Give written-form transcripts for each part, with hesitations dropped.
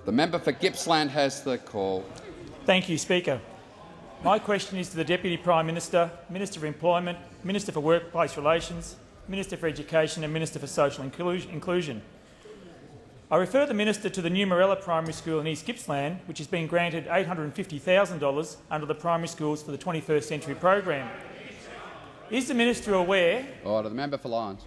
The member for Gippsland has the call. Thank you, Speaker. My question is to the Deputy Prime Minister, Minister for Employment, Minister for Workplace Relations, Minister for Education and Minister for Social Inclusion. I refer the Minister to the New Morella Primary School in East Gippsland, which has been granted $850,000 under the Primary Schools for the 21st Century program. Is the Minister aware? Order. The member for Lyons.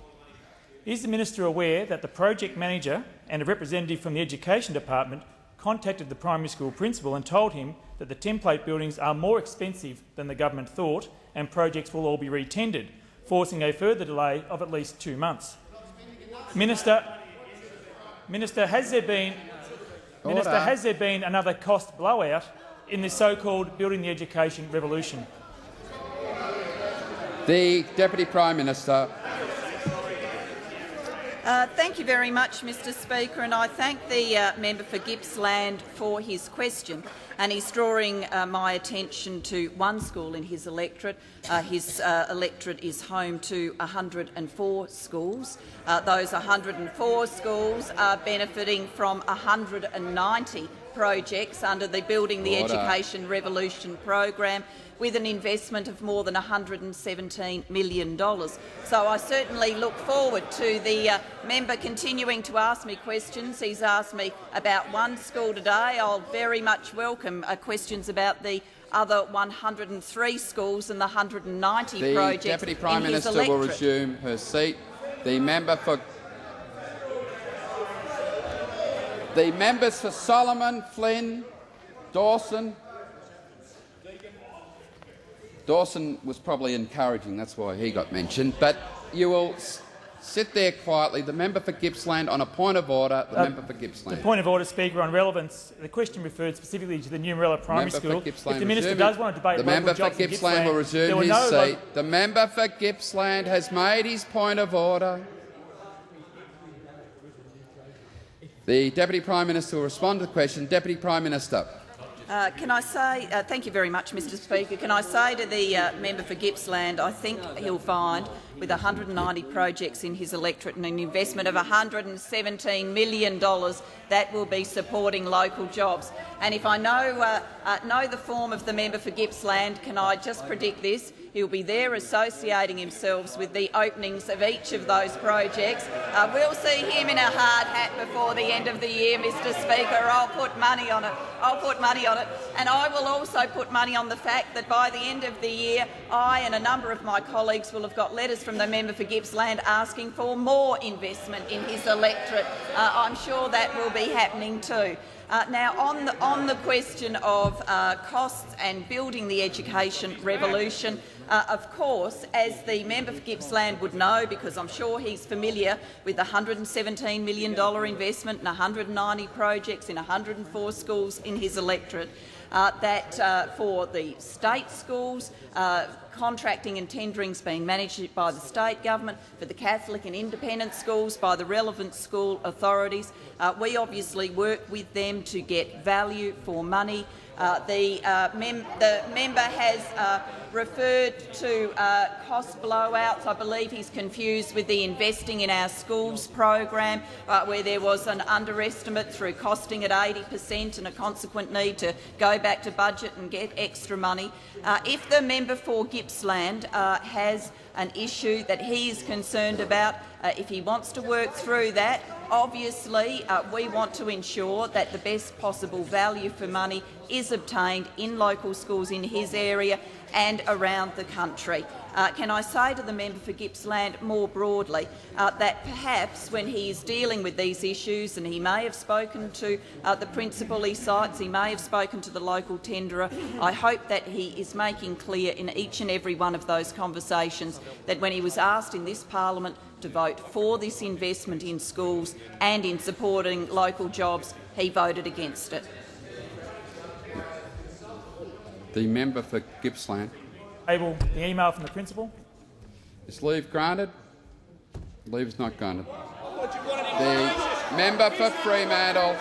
Is the Minister aware that the project manager and a representative from the Education Department contacted the primary school principal and told him that the template buildings are more expensive than the government thought and projects will all be retendered, forcing a further delay of at least 2 months? Minister, has there been another cost blowout in this so-called Building the Education revolution? The Deputy Prime Minister. Thank you very much, Mr Speaker, and I thank the member for Gippsland for his question. And he's drawing my attention to one school in his electorate. His electorate is home to 104 schools. Those 104 schools are benefiting from 190 projects under the Building the Education Revolution program, with an investment of more than $117 million. So I certainly look forward to the member continuing to ask me questions. He's asked me about one school today. I'll very much welcome questions about the other 103 schools and the 190 projects. The Deputy Prime Minister will resume her seat. The members for Solomon, Flynn, Dawson. Dawson was probably encouraging, that's why he got mentioned. But you will sit there quietly. The member for Gippsland on a point of order. The member for Gippsland. The point of order, Speaker, on relevance. The question referred specifically to the New Morella Primary School. If the minister does want to debate the member for Gippsland will resume his seat. The member for Gippsland has made his point of order. The Deputy Prime Minister will respond to the question. Deputy Prime Minister. Can I say, thank you very much, Mr Speaker. Can I say to the member for Gippsland, I think he'll find with 190 projects in his electorate and an investment of $117 million that will be supporting local jobs. And if I know the form of the member for Gippsland, can I just predict this? He'll be there associating himself with the openings of each of those projects. We'll see him in a hard hat before the end of the year, Mr Speaker. I'll put money on it. And I will also put money on the fact that by the end of the year, I and a number of my colleagues will have got letters from the member for Gippsland asking for more investment in his electorate. I'm sure that will be happening too. Now, on the question of costs and building the education revolution, of course, as the member for Gippsland would know, because I'm sure he's familiar with the $117 million investment and 190 projects in 104 schools in his electorate, that for the state schools, contracting and tendering has been managed by the state government, for the Catholic and independent schools by the relevant school authorities. We obviously work with them to get value for money. The member has referred to cost blowouts. I believe he's confused with the Investing in Our Schools program, where there was an underestimate through costing at 80% and a consequent need to go back to budget and get extra money. If the member for Gippsland has an issue that he is concerned about, if he wants to work through that, obviously we want to ensure that the best possible value for money is obtained in local schools in his area and around the country. Can I say to the member for Gippsland more broadly that perhaps when he is dealing with these issues, and he may have spoken to the principal he cites, he may have spoken to the local tenderer, I hope that he is making clear in each and every one of those conversations that when he was asked in this parliament to vote for this investment in schools and in supporting local jobs, he voted against it. The member for Gippsland. Table the email from the principal. Is leave granted? Leave is not granted. The member for Fremantle.